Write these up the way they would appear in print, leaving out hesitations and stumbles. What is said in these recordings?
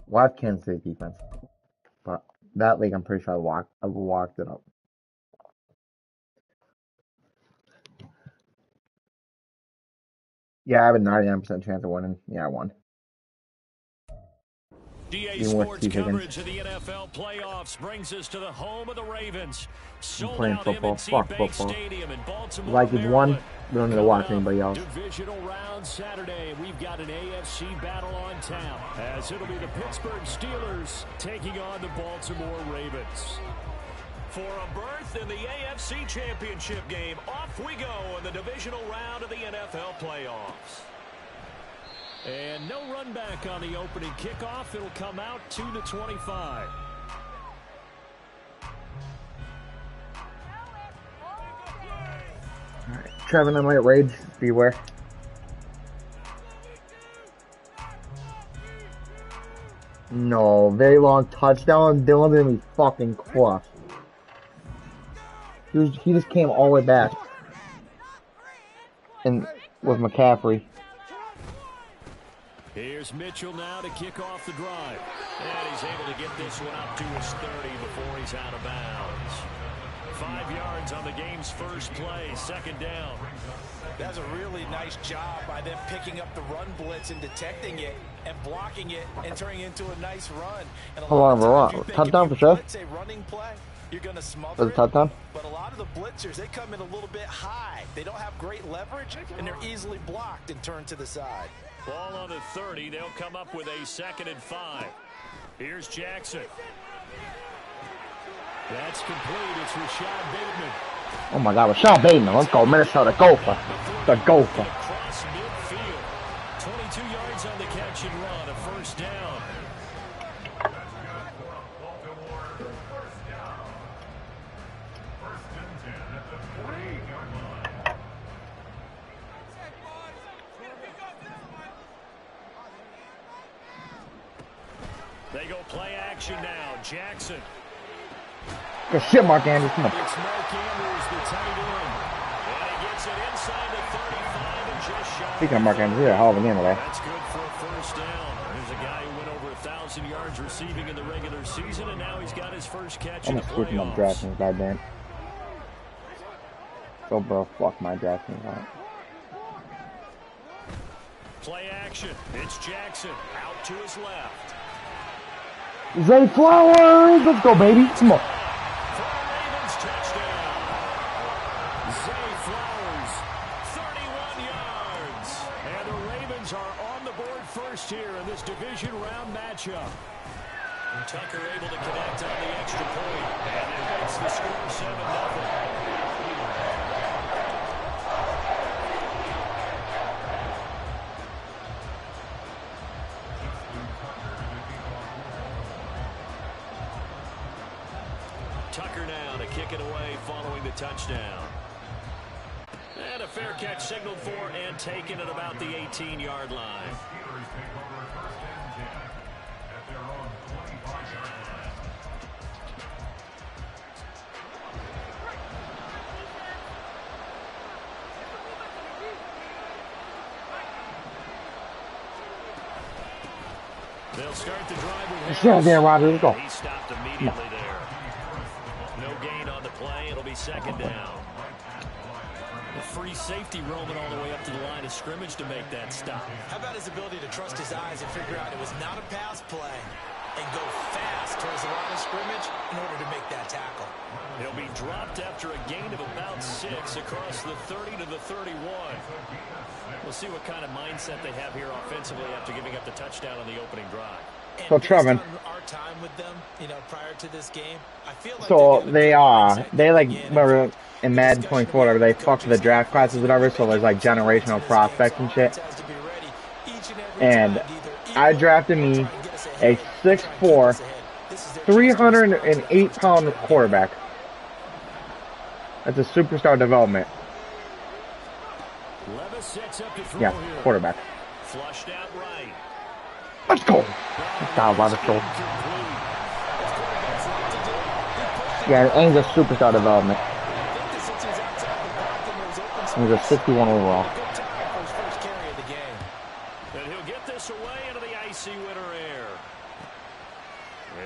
Well, I have Kansas City defense, but that league I'm pretty sure I walked it up. Yeah, I have a 99% chance of winning. Yeah, I won. DA Sports coverage of the NFL playoffs brings us to the home of the Ravens. I'm playing football. Fuck football. Vikings won. We don't need to watch anybody else. Divisional round Saturday. We've got an AFC battle on tap, as it'll be the Pittsburgh Steelers taking on the Baltimore Ravens. For a berth in the AFC Championship game, off we go in the divisional round of the NFL playoffs. And no run back on the opening kickoff. It'll come out 2-25. All right, Trevor, I might rage. Beware. No, very long touchdown. Dylan's gonna be fucking crushed. He just came all the way back. And with McCaffrey. Here's Mitchell now to kick off the drive. And he's able to get this one up to his 30 before he's out of bounds. 5 yards on the game's first play, second down. That's a really nice job by them picking up the run blitz and detecting it and blocking it and turning it into a nice run. And Hold on, touchdown for sure. It's a running play. You're going to smother for the touchdown. But a lot of the blitzers, they come in a little bit high. They don't have great leverage, and they're easily blocked and turned to the side. Ball on the 30. They'll come up with a 2nd and 5. Here's Jackson. That's complete. It's Rashad Bateman. Oh my God, Rashad Bateman. Let's go, Minnesota. Gopher. The Gopher. Across midfield. 22 yards on the catch and run. A first down. They go play action now. Jackson. Good shit, Mark Andrews. Come on. It's Mark Andrews, the tight end. And he gets it inside the 35 and just shy. Speaking of Mark Andrews, he had a hell of a game today. That's good for a first down. There's a guy who went over 1,000 yards receiving in the regular season, and now he's got his first catch in the playoffs. I'm up DraftKings, goddamn. So, bro, fuck my DraftKings out. Play action. It's Jackson out to his left. Zay Flowers! Let's go, baby. Come on. For a Ravens touchdown. Zay Flowers, 31 yards. And the Ravens are on the board first here in this division round matchup. Tucker able to connect on the extra point. And it makes the score 7-0. Tucker now to kick it away following the touchdown. And a fair catch signaled for and taken at about the 18-yard line. They'll start the drive with Yeah, there, Roger. Let's go. He stopped immediately there. No gain on the play. It'll be second down. The free safety roaming all the way up to the line of scrimmage to make that stop. How about his ability to trust his eyes and figure out it was not a pass play and go fast towards the line of scrimmage in order to make that tackle. He'll be dropped after a gain of about 6 across the 30 to the 31. We'll see what kind of mindset they have here offensively after giving up the touchdown on the opening drive. So Trevor, our time with them, prior to this game, I feel like so they like remember in Madden 24, they fuck with the draft classes, whatever. So there's like generational prospects and shit. And I drafted me a 6'4", 308-pound quarterback. That's a superstar development. Yeah, quarterback. Flushed out right. Let's go. Let's go. Yeah, and he's a superstar development. He's a 61 overall. And he'll get this away into the icy winter air.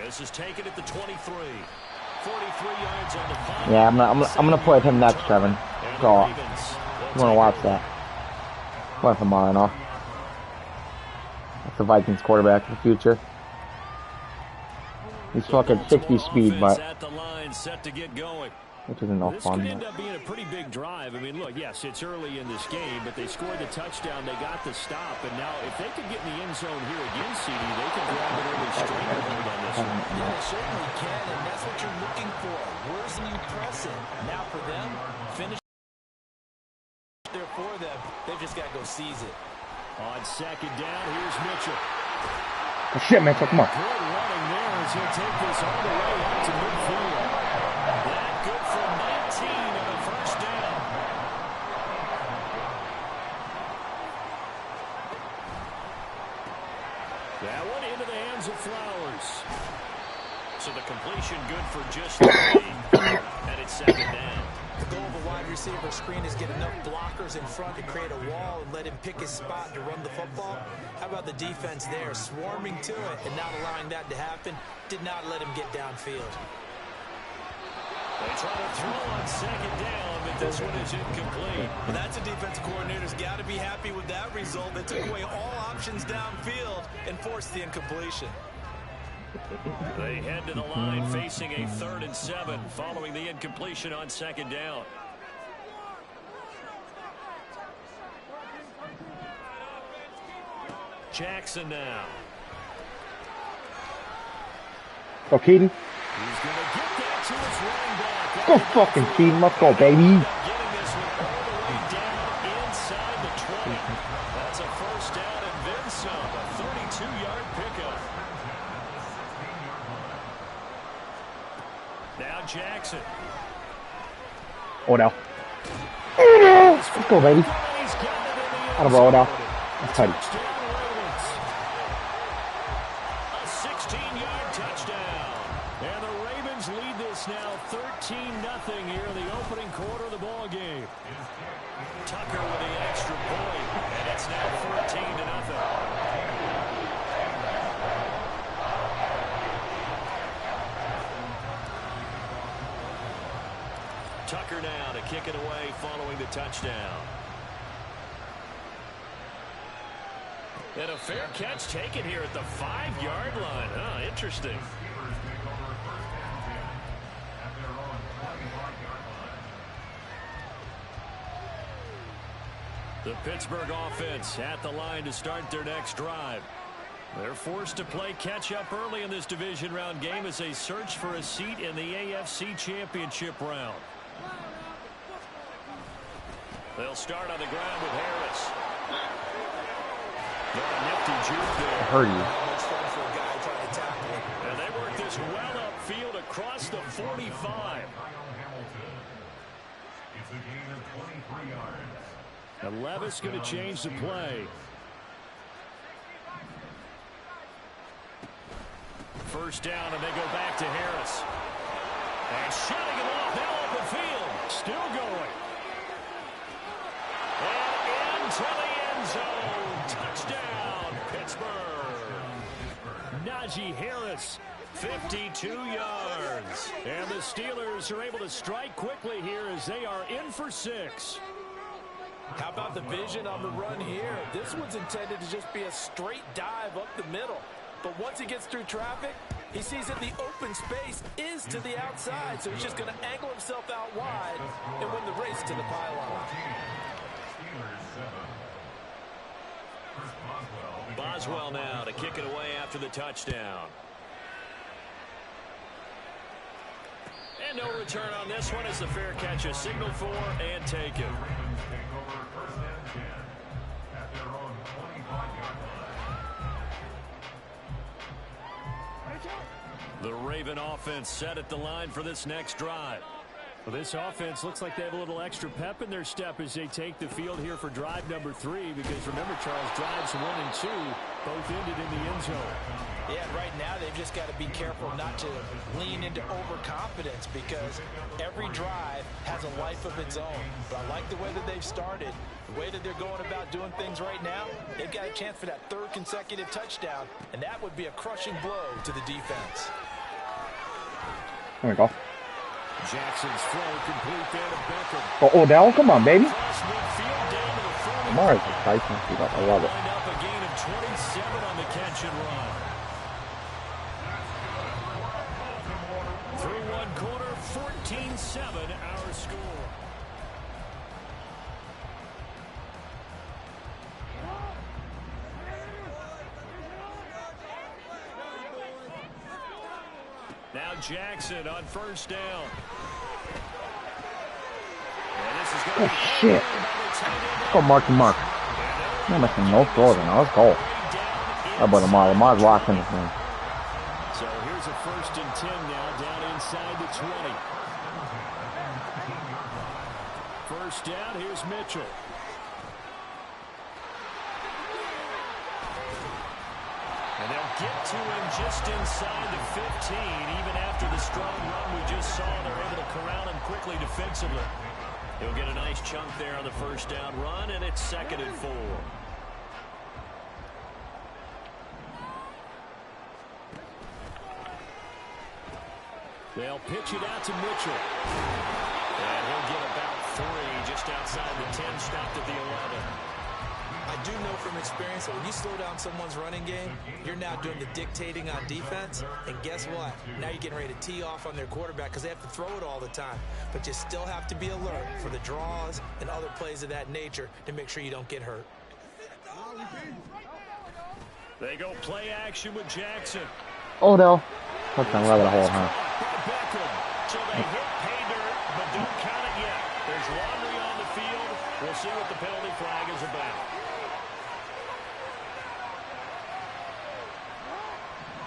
This is taken at the 23. 43 yards on the punt. Yeah, I'm gonna play with him next, Kevin. So I'm gonna watch that. What tomorrow? That's the Vikings quarterback of the future. He's fucking 60 speed, but which isn't no fun. This could end up being a pretty big drive. I mean, look, yes, it's early in this game, but they scored the touchdown. They got the stop, and now if they could get in the end zone here again, CD, they can grab an early stranglehold on this one. Yeah, they certainly can, and that's what you're looking for. Where's the pressing? Now for them, finish there for them. They've just got to go seize it. On second down, here's Mitchell. Oh, shit, Mitchell, come on. Good running there as he'll take this all the way out to midfield. That good for 19 and a first down. That one into the hands of Flowers. So the completion good for just 3. And it's second down. The goal of a wide receiver screen is get enough blockers in front to create a wall and let him pick his spot to run the football. How about the defense there, swarming to it and not allowing that to happen? Did not let him get downfield. They try to throw on second down, but this one is incomplete. Well, that's a defensive coordinator's got to be happy with that result. They took away all options downfield and forced the incompletion. They head to the line facing a 3rd and 7 following the incompletion on second down. Jackson now. Go, Keaton. He's going to get that to his running back. Go fucking Keaton. Let's go, baby. Getting this one all the way down inside the 20. That's a first down and then some. A 32-yard pickup. Now Jackson. Odell. Let's go, baby. Out of Odell. That's tight. A 16-yard touchdown. And the Ravens lead this now 13-0 here in the opening quarter of the ball game. Tucker with the extra point, and it's now 14-0. Tucker now to kick it away following the touchdown. And a fair catch taken here at the 5-yard line. Huh, interesting. The Pittsburgh offense at the line to start their next drive. They're forced to play catch-up early in this division round game as they search for a seat in the AFC Championship round. They'll start on the ground with Harris. Got a nifty juke there. I heard you. And they work this well upfield across the 45. And Levis going to change the play. First down, and they go back to Harris. And shutting him off now open field. Still going. And into the end zone. Touchdown, Pittsburgh. Najee Harris, 52 yards. And the Steelers are able to strike quickly here as they are in for 6. How about the vision on the run here? This one's intended to just be a straight dive up the middle. But once he gets through traffic, he sees that the open space is to the outside. So he's just going to angle himself out wide and win the race to the pylon. Boswell now to kick it away after the touchdown. And no return on this one as the fair catch is signaled for and taken. The Raven offense set at the line for this next drive. Well, this offense looks like they have a little extra pep in their step as they take the field here for drive number 3, because remember, Charles, drives 1 and 2 both ended in the end zone. Yeah, right now they've just got to be careful not to lean into overconfidence because every drive has a life of its own. But I like the way that they've started, the way that they're going about doing things right now. They've got a chance for that third consecutive touchdown, and that would be a crushing blow to the defense. There we go. Jackson's throw complete there to Beckham. Oh, Odell, come on, baby. Across midfield down to the 40. Lamar is exciting. I love it. Lined up a gain of 27 on the catch and run. Through one quarter, 14-7 our score. Now Jackson on first down. Oh, shit. Let's go mark to mark. I'm missing no throws in. Let's go. How about Lamar? Lamar's watching this man. So here's a 1st and 10 now, down inside the 20. First down, here's Mitchell. And they'll get to him just inside the 15. Even after the strong run we just saw, they're able to corral him quickly defensively. He'll get a nice chunk there on the first down run, and it's 2nd and 4. They'll pitch it out to Mitchell. And he'll get about 3 just outside the 10, stopped at the 11. I do know from experience that when you slow down someone's running game, you're now doing the dictating on defense. And guess what? Now you're getting ready to tee off on their quarterback because they have to throw it all the time. But you still have to be alert for the draws and other plays of that nature to make sure you don't get hurt. They go play action with Jackson. Odell. Touchdown, right at the hole, huh? So they hit pay dirt, but don't count it yet. There's laundry on the field. We'll see what the penalty flag is about.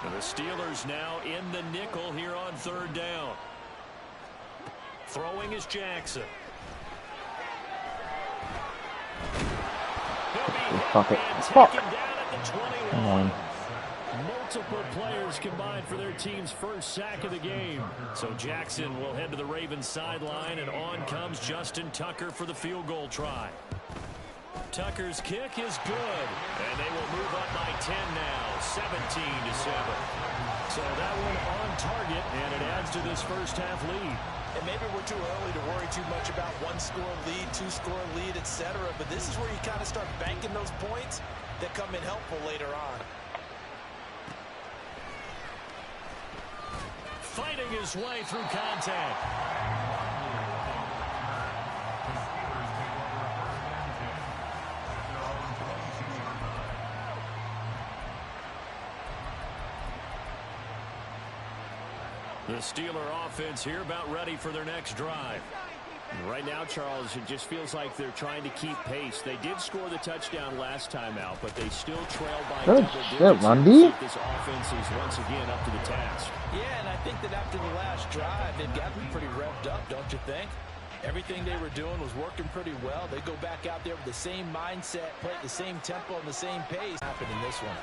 And the Steelers now in the nickel here on 3rd down. Throwing is Jackson. He'll be hit and taken down at the 21. Multiple players combined for their team's first sack of the game. So Jackson will head to the Ravens sideline, and on comes Justin Tucker for the field goal try. Tucker's kick is good, and they will move up by 10 now, 17-7. So that one on target, and it adds to this first half lead. And maybe we're too early to worry too much about 1-score lead, 2-score lead, etc. But this is where you kind of start banking those points that come in helpful later on. Fighting his way through contact. The Steeler offense here about ready for their next drive. Right now, Charles, it just feels like they're trying to keep pace. They did score the touchdown last time out, but they still trail by double digits. Randy. This offense is once again up to the task. Yeah, and I think that after the last drive, they've got to be pretty revved up, don't you think? Everything they were doing was working pretty well. They go back out there with the same mindset, play at the same tempo and the same pace. Happened in this one.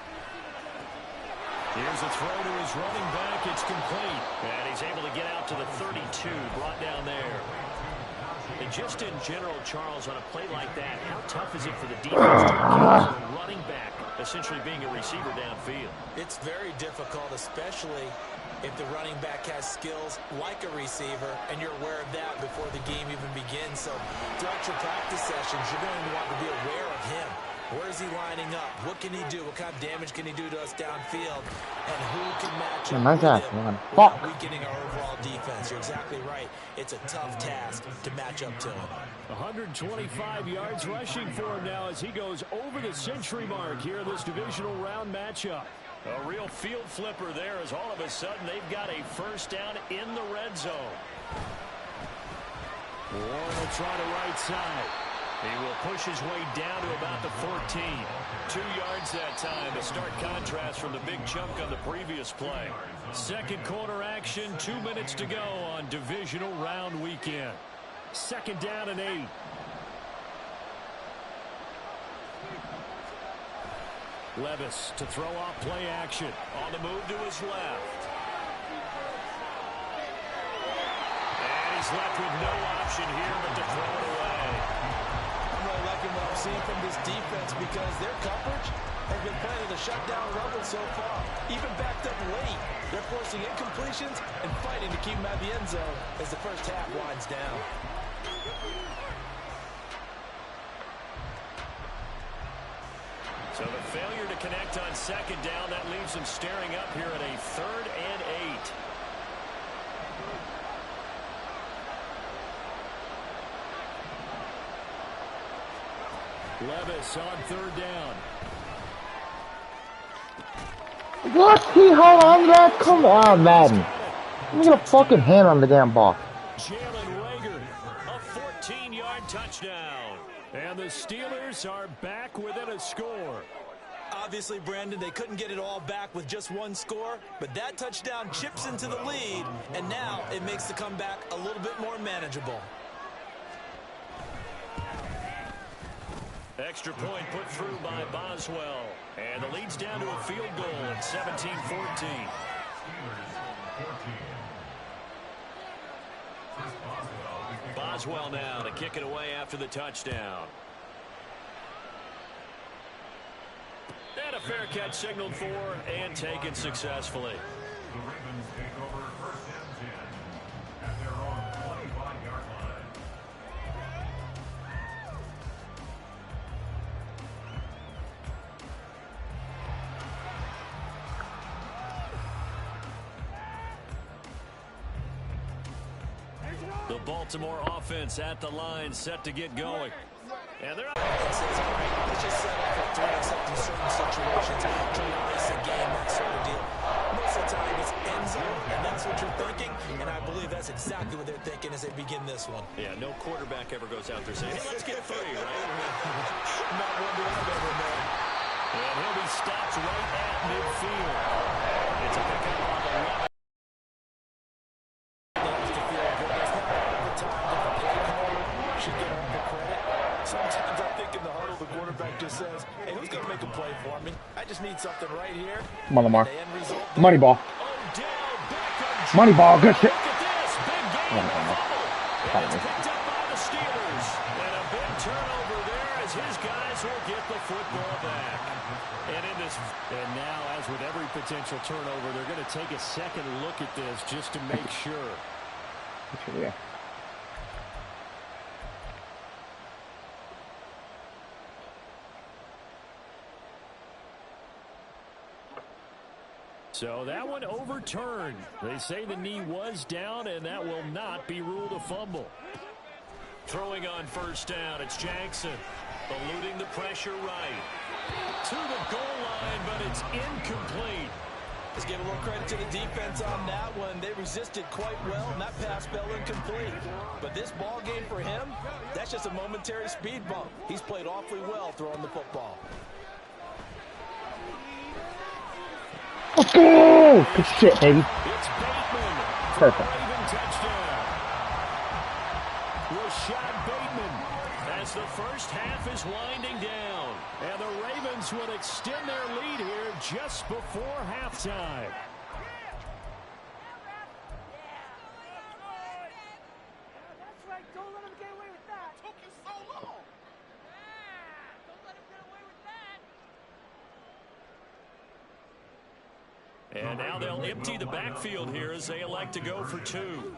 Here's a throw to his running back. It's complete. And he's able to get out to the 32, brought down there. And just in general, Charles, on a play like that, how tough is it for the defense to account for a running back essentially being a receiver downfield? It's very difficult, especially if the running back has skills like a receiver, and you're aware of that before the game even begins. So throughout your practice sessions, you're going to want to be aware of him. Where is he lining up? What can he do? What kind of damage can he do to us downfield? And who can match up with him without weakening our overall defense? You're exactly right. It's a tough task to match up to him. 125 yards rushing for him now as he goes over the century mark here in this divisional round matchup. A real field flipper there as all of a sudden they've got a first down in the red zone. Warren will try the right side. He will push his way down to about the 14. 2 yards that time. A stark contrast from the big chunk on the previous play. Second quarter action, 2 minutes to go on divisional round weekend. Second down and 8. Levis to throw off play action. On the move to his left. And he's left with no option here but to throw it away. I'm really liking what I'm seeing from this defense because their coverage has been playing at a shutdown level so far. Even backed up late, they're forcing incompletions and fighting to keep them out of the end zone as the first half winds down. So the failure to connect on second down, that leaves them staring up here at a 3rd and 8. Levis on 3rd down. What? He held on to that? Come on, Madden. I'm gonna fucking hand on the damn ball. Jalen Rager, a 14-yard touchdown. And the Steelers are back within a score. Obviously, Brandon, they couldn't get it all back with just one score, but that touchdown chips into the lead, and now it makes the comeback a little bit more manageable. Extra point put through by Boswell. And the lead's down to a field goal at 17-14. Boswell now to kick it away after the touchdown. And a fair catch signaled for and taken successfully. The Ravens take over 1st and 10 at their own 25-yard line. The Baltimore offense at the line, set to get going. And they're Let's just set up a threat except in certain situations. Try to ice a game, that sort of deal. Most of the time it's end zone, and that's what you're thinking. And I believe that's exactly what they're thinking as they begin this one. Yeah, no quarterback ever goes out there saying, hey, let's get 3, right? Not one that I've ever known. And he'll be stopped right at midfield. It's a pickup on the 11. Sometimes I think in the huddle, the quarterback just says, hey, who's going to make a play for me? I just need something right here. Come on, Lamar. The end result, Money ball. Money ball. Good shit. Look at this. Big game. And it's picked up by the Steelers. And a big turnover there as his guys will get the football back. And now, as with every potential turnover, they're going to take a second look at this just to make sure. Yeah. So that one overturned. They say the knee was down, and that will not be ruled a fumble. Throwing on 1st down, it's Jackson. Eluding the pressure right. To the goal line, but it's incomplete. Let's give a little credit to the defense on that one. They resisted quite well, and that pass fell incomplete. But this ball game for him, that's just a momentary speed bump. He's played awfully well throwing the football. Let's go! Good shit, baby. It's Bateman. Perfect. Raven touchdown. Rashad Bateman as the first half is winding down. And the Ravens would extend their lead here just before halftime. That's right. Don't let him get away with that. Took you so long. Don't let him get away with that. And now they'll empty the backfield here as they elect to go for 2.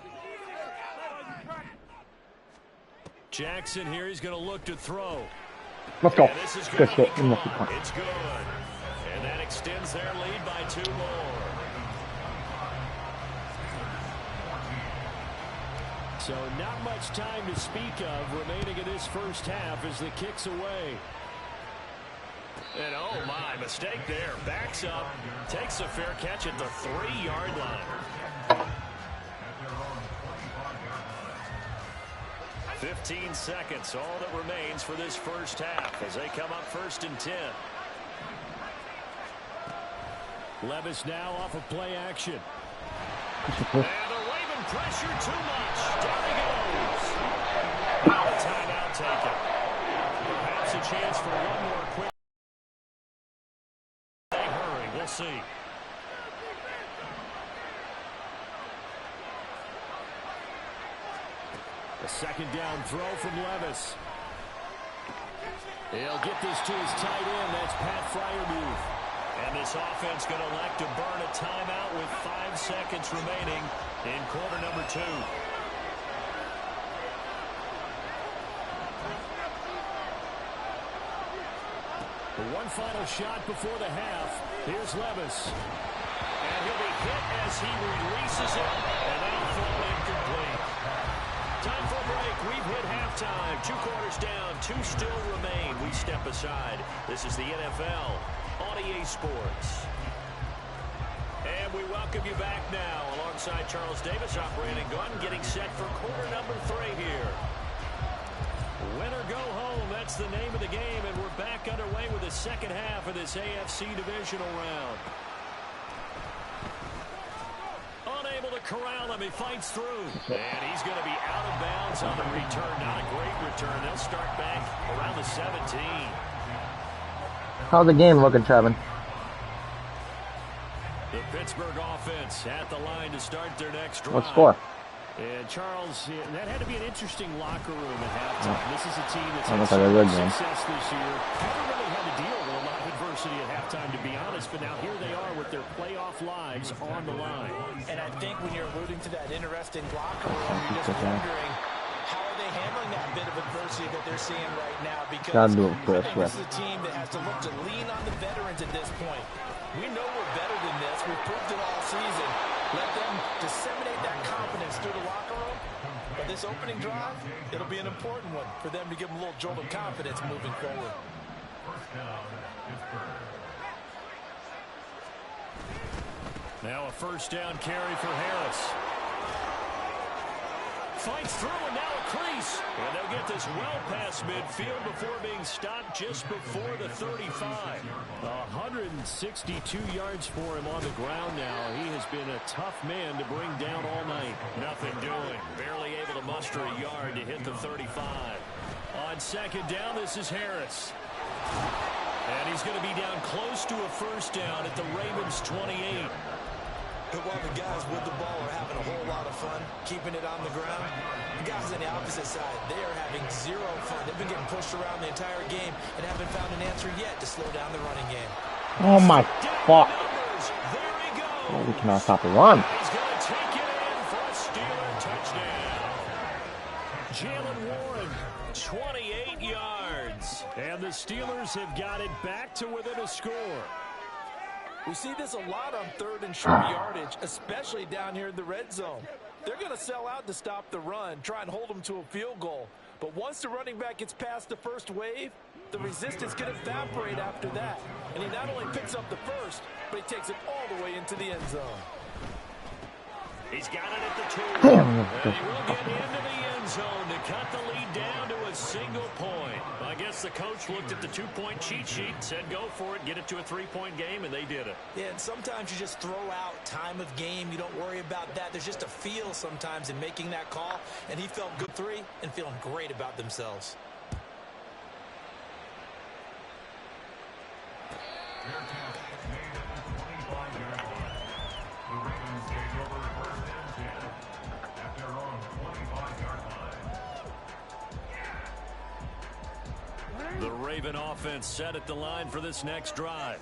Jackson here, he's going to look to throw. Let's go. And this is Good shit. It's good. And that extends their lead by 2 more. So not much time to speak of remaining in this first half as the kick's away. And oh my, mistake there. Backs up, takes a fair catch at the 3-yard line. 15 seconds, all that remains for this first half as they come up 1st and 10. Levis now off of play action. And the Raven pressure too much. Down he goes. Timeout taken. Perhaps a chance for one more quick. see. A second down throw from Levis. He'll get this to his tight end. That's Pat Freiermuth. And this offense going to elect to burn a timeout with 5 seconds remaining in quarter number 2. One final shot before the half. Here's Levis. And he'll be hit as he releases it. And that'll fall incomplete. Time for a break. We've hit halftime. 2 quarters down. 2 still remain. We step aside. This is the NFL on EA Sports. And we welcome you back now alongside Charles Davis, operating gun, getting set for quarter number 3 here. Win or go home, that's the name of the game, and we're back underway with the second half of this AFC divisional round. Unable to corral him, he fights through, and he's going to be out of bounds on the return. Not a great return. They'll start back around the 17. How's the game looking, Trevin? The Pittsburgh offense at the line to start their next drive. What score? And Charles, that had to be an interesting locker room at halftime. This is a team that's had success this year. Haven't really had to deal with a lot of adversity at halftime, to be honest, but now here they are with their playoff lives on the line. And I think when you're alluding to that interesting locker room, you're just wondering, how are they handling that bit of adversity that they're seeing right now? Because this is a team that has to look to lean on the veterans at this point. We know we're better than this. We've proved it all season. Let them disseminate that confidence through the locker room. But this opening drive, it'll be an important one for them to give them a little jolt of confidence moving forward. Now a first down carry for Harris. Fights through, and now a crease. And they'll get this well past midfield before being stopped just before the 35. 162 yards for him on the ground now. He has been a tough man to bring down all night. Nothing doing. Barely able to muster a yard to hit the 35. On second down, this is Harris. And he's going to be down close to a first down at the Ravens' 28. But while the guys with the ball are having a whole lot of fun keeping it on the ground, the guys on the opposite side, they are having zero fun. They've been getting pushed around the entire game and haven't found an answer yet to slow down the running game. Oh my fuck. There he goes. Oh, we cannot stop the run. He's going to take it in for a Steeler touchdown. Jalen Warren, 28 yards. And the Steelers have got it back to within a score. We see this a lot on third and short yardage, especially down here in the red zone. They're going to sell out to stop the run, try and hold them to a field goal. But once the running back gets past the first wave, the resistance can evaporate after that. And he not only picks up the first, but he takes it all the way into the end zone. He's got it at the 2. And he will get into the end zone to cut the lead down to a single point. I guess the coach looked at the 2-point cheat sheet, said go for it, get it to a 3-point game, and they did it. Yeah, and sometimes you just throw out time of game. You don't worry about that. There's just a feel sometimes in making that call, and he felt good 3 and feeling great about themselves. The Raven offense set at the line for this next drive.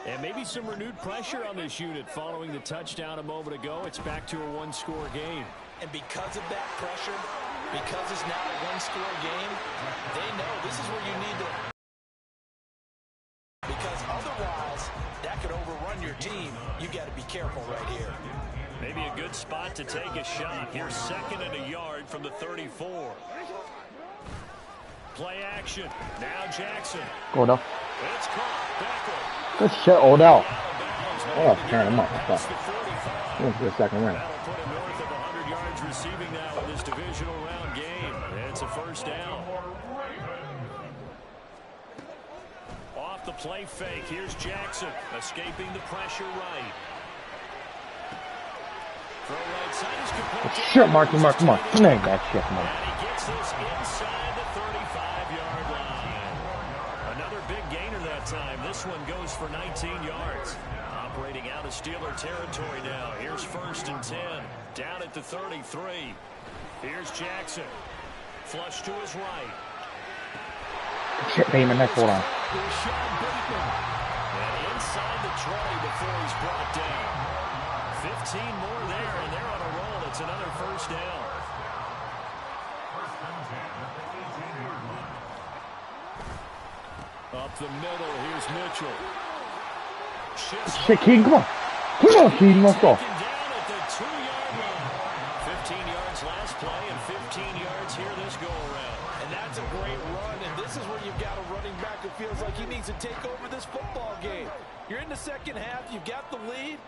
And maybe some renewed pressure on this unit following the touchdown a moment ago. It's back to a one-score game. And because of that pressure, because it's now a one-score game, they know this is where you need to. Because otherwise, that could overrun your team. You got to be careful right here. Maybe a good spot to take a shot. Here's second and a yard from the 34. Play action. Now Jackson. Odell. It's caught. Backward. Good shit, Odell. Oh, turn him up. Went for the second win. That'll put him north of 100 yards receiving now in this divisional round game. It's a first down. Off the play fake. Here's Jackson escaping the pressure right. Throw right side is complete. Shit, Marky Mark, come on. Snag that shit, man. And he gets this inside the 35-yard line. A Another big gainer that time. This one goes for 19 yards. Operating out of Steeler territory now. Here's 1st and 10. Down at the 33. Here's Jackson. Flush to his right. Shit, Bateman, that's hold on. And inside the 20 before he's brought down. 15 more there, and they're on a roll. It's another 1st down. Up the middle, here's Mitchell. Shit, Keaton, come on. Come on, Keaton, let's go. Down at the 2-yard line. 15 yards last play and 15 yards here this go-around. And that's a great run, and this is where you've got a running back who feels like he needs to take over this football game. You're in the second half, you've got the lead.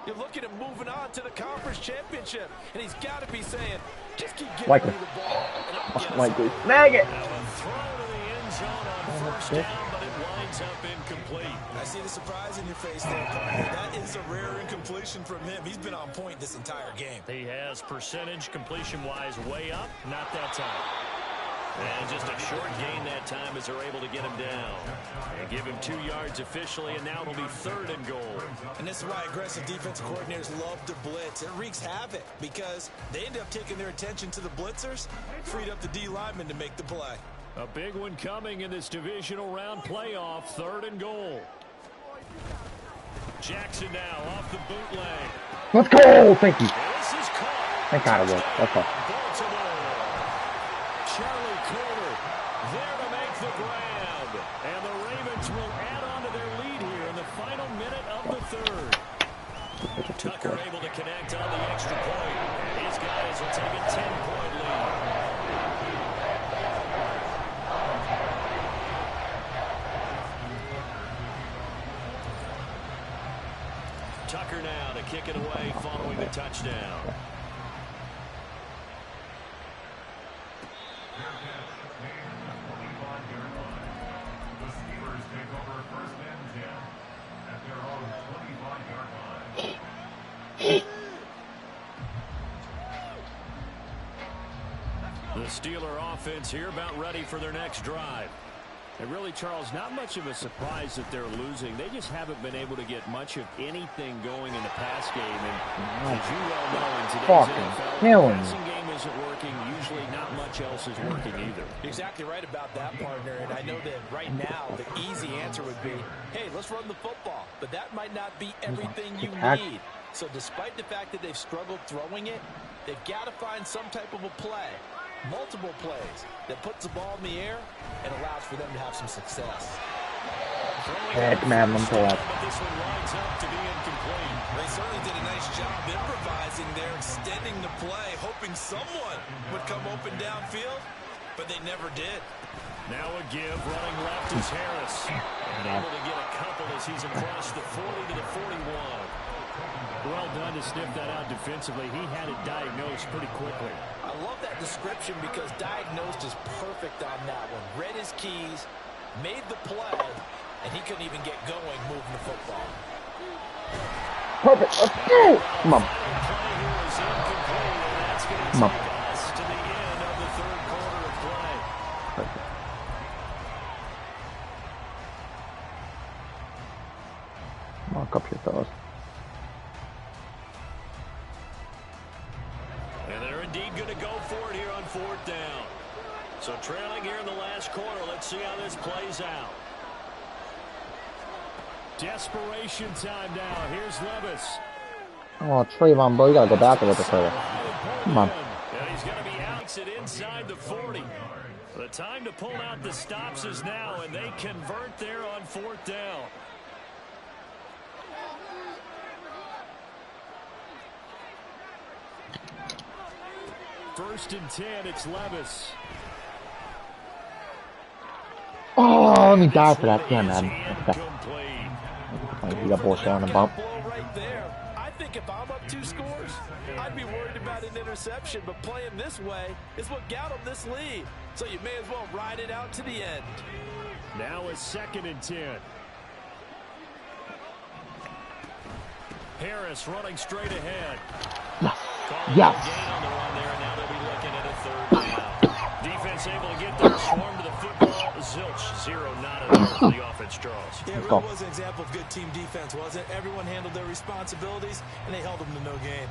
You're looking at moving on to the conference championship, and he's got to be saying, just keep getting Likely. me the ball. And I'll get us Likely. over. Snag it. Now a throw to the end zone on 1st down, but it winds up incomplete. I see the surprise in your face there, partner. That is a rare incompletion from him. He's been on point this entire game. He has percentage completion-wise way up, not that time. And just a short gain that time as they're able to get him down. And give him 2 yards officially, and now it'll be 3rd and goal. And this is why aggressive defensive coordinators love to blitz. It wreaks havoc because they end up taking their attention to the blitzers, freed up the D lineman to make the play. A big one coming in this divisional round playoff, 3rd and goal. Jackson now off the bootleg. Let's go. Thank you. This is caught. Thank God it worked. That's all. Baltimore. Charlie Corner there to make the grab. And the Ravens will add on to their lead here in the final minute of the 3rd. Tucker able to connect on the extra point. And his guys will take a 10-point lead. Tucker now to kick it away following the touchdown. The Steelers take over 1st and 10 at their own 25-yard line. The Steeler offense here about ready for their next drive. And really, Charles, not much of a surprise that they're losing. They just haven't been able to get much of anything going in the pass game. And as you well know, in today's NFL, the passing game isn't working. Usually not much else is working either. You're exactly right about that, partner. And I know that right now the easy answer would be, hey, let's run the football. But that might not be everything you need. So despite the fact that they've struggled throwing it, they've got to find some type of a play. Multiple plays that puts the ball in the air and allows for them to have some success. Heck, man, I'm pull up. But this one lines up to be incomplete. They certainly did a nice job improvising there, extending the play, hoping someone would come open downfield, but they never did. Now a give, running left is Harris. And able to get a couple as he's across the 40 to the 41. Well done to sniff that out defensively. He had it diagnosed pretty quickly. I love that description because diagnosed is perfect on that one. Read his keys, made the play, and he couldn't even get going moving the football. Perfect. Let's go. Come on. Come on. To the end of the 3rd quarter of play. Perfect. Come on, cup your fellas. And they're indeed going to go for it here on 4th down. So trailing here in the last quarter. Let's see how this plays out. Desperation time now. Here's Levis. Oh, Trayvon, bro, you gotta go back a little bit further. Come on. And he's going to be out inside the 40. The time to pull out the stops is now, and they convert there on 4th down. First and 10, it's Levis. Oh, let me die for that. Yeah, man. You got bullshit on the bump. Right there. I think if I'm up 2 scores, I'd be worried about an interception, but playing this way is what got them this lead. So you may as well ride it out to the end. Now a 2nd and 10. Harris running straight ahead. Yes. Gain on the run there, and now they'll be looking at a 3rd down. Defense able to get there, swarm to the football. Zilch, 0, not enough. defense, Charles. Yeah, it really was an example of good team defense, wasn't it? Everyone handled their responsibilities, and they held them to no gain.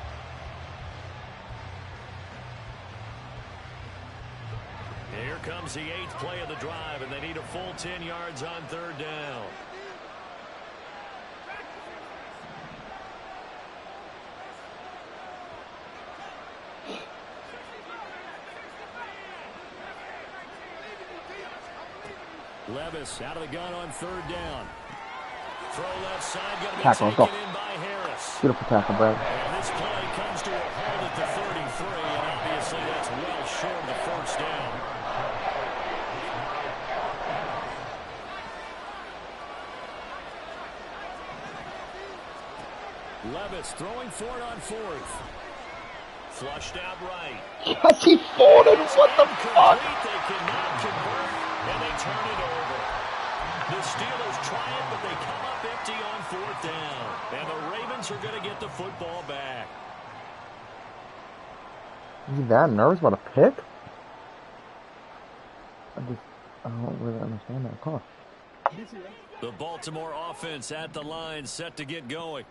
Here comes the 8th play of the drive, and they need a full 10 yards on 3rd down. Levis out of the gun on 3rd down. Throw left side, going to be taken in by Harris. Beautiful tackle, bro. And this play comes to a halt at the 33, and obviously that's well short of the 1st down. Levis throwing for it on 4th. Flushed out right. Yes, he folded. What the fuck? They cannot convert, and they turn it over. The Steelers try it, but they come up empty on 4th down. And the Ravens are going to get the football back. Is he that nervous about a pick? I don't really understand that call. The Baltimore offense at the line, set to get going.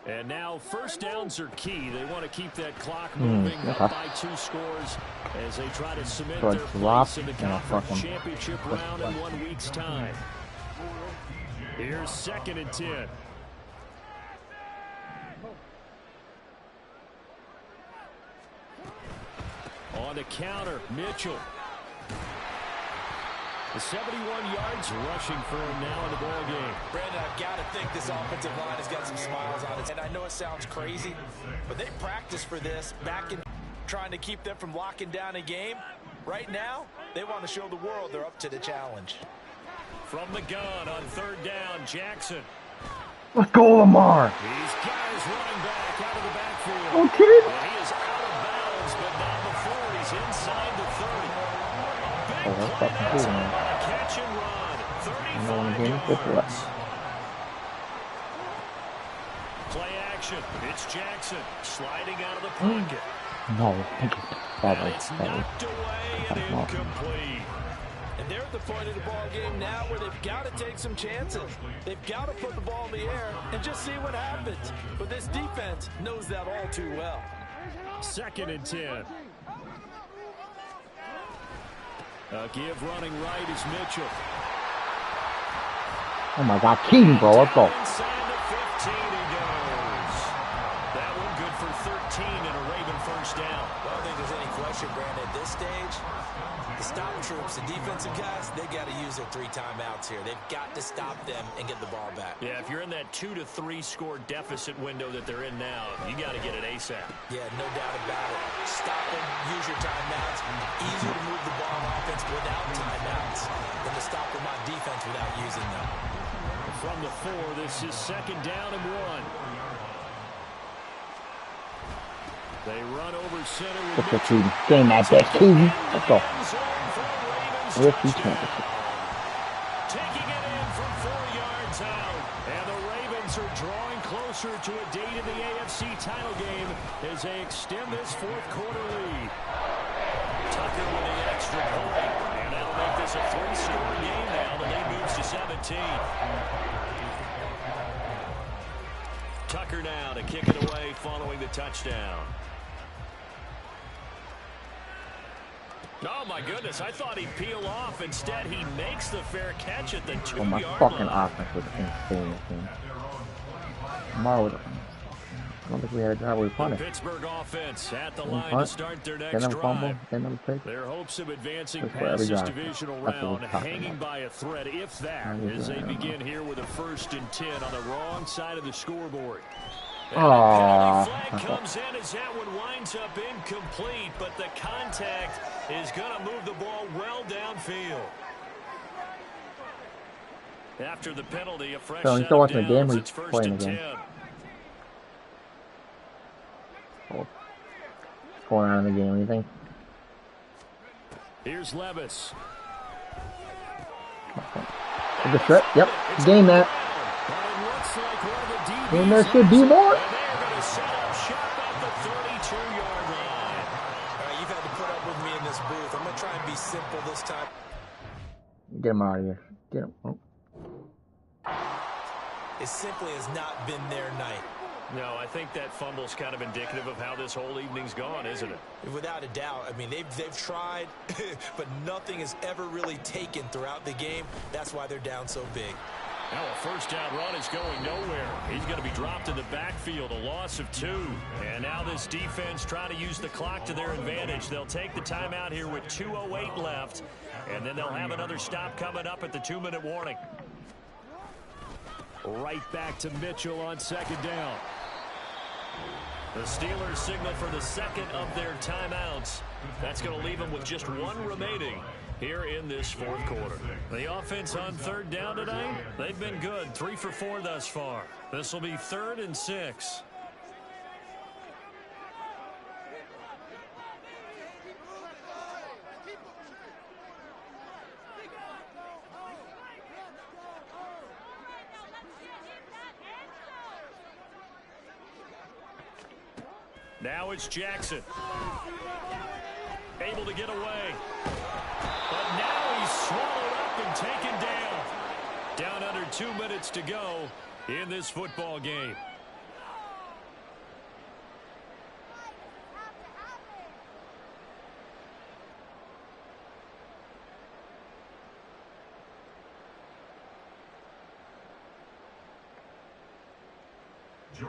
And now 1st downs are key. They want to keep that clock moving up by 2 scores as they try to cement their place in the conference championship round in 1 week's time. Here's 2nd and 10. On the counter, Mitchell. The 71 yards rushing for him now in the ball game. Brandon, I've got to think this offensive line has got some smiles on it. And I know it sounds crazy, but they practiced for this back in trying to keep them from locking down a game. Right now, they want to show the world they're up to the challenge. From the gun on 3rd down, Jackson. Let's go, Lamar. These guys running back out of the backfield. Okay. And he is out of bounds, but not before he's inside the 30. Oh, that's fucking cool, man. Catch and run. 35 yards. Play action. It's Jackson sliding out of the pocket. No, and it's knocked away and incomplete. And they're at the point of the ball game now where they've got to take some chances. They've got to put the ball in the air and just see what happens. But this defense knows that all too well. 2nd and 10. Give running right is Mitchell. Oh my God, Keaton, bro, let's go. Inside the 15 he goes. That one good for 13 and a Raven 1st down. Well, I don't think there's any question, Brandon, at this stage, the stop troops, the defensive guys, they got to use their 3 timeouts here. They've got to stop them and get the ball back. Yeah, if you're in that 2 to 3 score deficit window that they're in now, you got to get it ASAP. Yeah, no doubt about it. Stop them, use your timeouts. Easier to move the ball on offense without timeouts than to stop them on defense without using them. From the 4, this is 2nd down and 1. They run over center with Let's go, Keaton. Game that back, Keaton. Let's go. Taking it in from 4 yards out. And the Ravens are drawing closer to a date in the AFC title game as they extend this 4th quarter lead. Tucker with the extra point. And that'll make this a 3-score game now. The lead moves to 17. Tucker now to kick it away following the touchdown. Oh, my goodness. I thought he'd peel off. Instead, he makes the fair catch at the 2-yard line. My fucking offense was insane. Lamar was... I don't think we had a drive where we punted. The Pittsburgh offense at the line to start their next drive. Their hopes of advancing past this divisional round hanging by a thread, if that, as they begin here with a 1st and 10 on the wrong side of the scoreboard. And the penalty flag comes in as that one winds up incomplete, but the contact is going to move the ball well downfield. After the penalty, a fresh set of downs, it's 1st and 10. What's going on in the game, what do you think? Here's Levis. The strip, yep, game that. And there should be more. And they're going to set up shop at the 32-yard line. All right, you've had to put up with me in this booth. I'm going to try and be simple this time. Get him out of here. Get him. Oh. it simply has not been their night. No, I think that fumble's kind of indicative of how this whole evening's gone, isn't it? Without a doubt. I mean, they've tried, but nothing has ever really taken throughout the game. That's why they're down so big. Now a first down run is going nowhere. He's going to be dropped in the backfield, a loss of 2. And now this defense trying to use the clock to their advantage. They'll take the timeout here with 2:08 left, and then they'll have another stop coming up at the 2-minute warning. Right back to Mitchell on second down. The Steelers signal for the second of their timeouts. That's going to leave them with just 1 remaining here in this fourth quarter. The offense on third down tonight, they've been good. 3 for 4 thus far. This will be 3rd and 6. Now it's Jackson. Able to get away. But now he's swallowed up and taken down. Down under 2 minutes to go in this football game.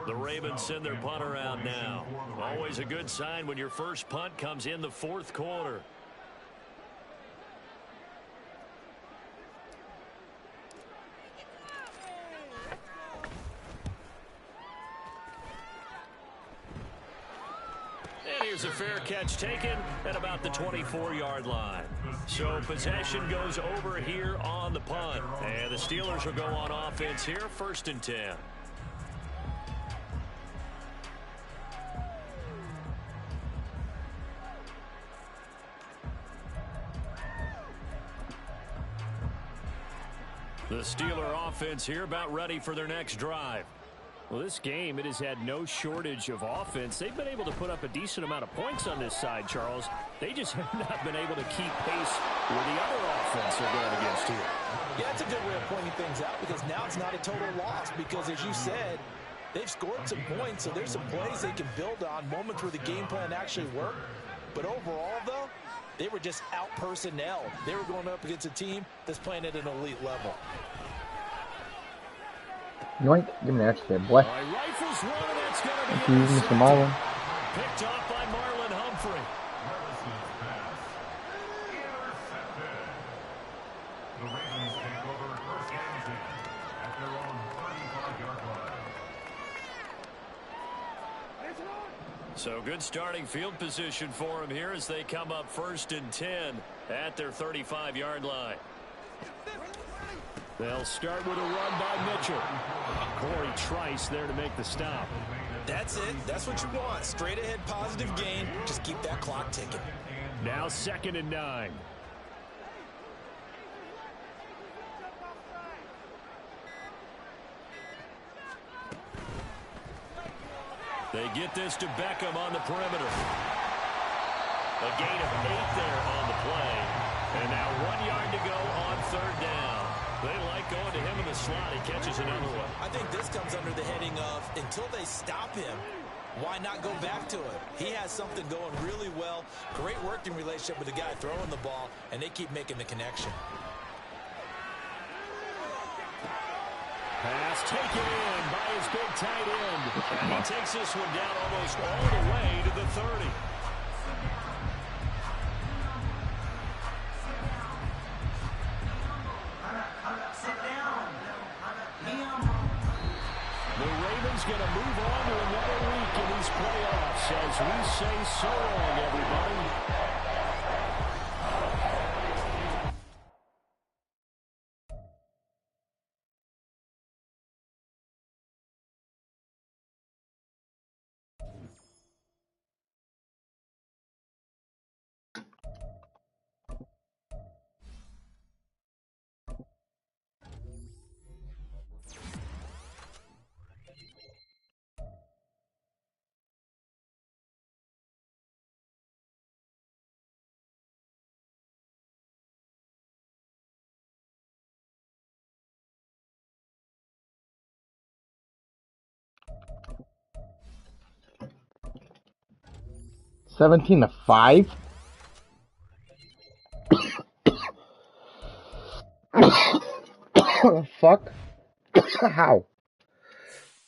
The Ravens send their punter out now. Always a good sign when your first punt comes in the fourth quarter. And here's a fair catch taken at about the 24-yard line. So possession goes over here on the punt. And the Steelers will go on offense here, 1st and 10. The Steeler offense here about ready for their next drive. Well, this game, it has had no shortage of offense. They've been able to put up a decent amount of points on this side, Charles. They just have not been able to keep pace with the other offense they're going against here. Yeah, that's a good way of pointing things out because now it's not a total loss because, as you said, they've scored some points, so there's some plays they can build on, moments where the game plan actually worked. But overall, though, they were just out-personnel. They were going up against a team that's playing at an elite level. Yoink, give me that shit, boy. Rifles one, and that's going to be Thank you, Mr. Marlin. picked off by Marlon Humphrey. The Ravens take over 1st and 10 at their own 35-yard line. So good starting field position for them here as they come up 1st and 10 at their 35-yard line. They'll start with a run by Mitchell. Corey Trice there to make the stop. That's it. That's what you want. Straight ahead positive gain. Just keep that clock ticking. Now 2nd and 9. They get this to Beckham on the perimeter. A gain of 8 there on the play. And now 1 yard to go on 3rd down. They like going to him in the slot. He catches another one. I think this comes under the heading of until they stop him, why not go back to him? He has something going really well. Great working relationship with the guy throwing the ball, and they keep making the connection. Pass taken in by his big tight end. And he takes this one down almost all the way to the 30. The Ravens going to move on to another week in these playoffs as we say so long, everybody. 17-5? Fuck? How?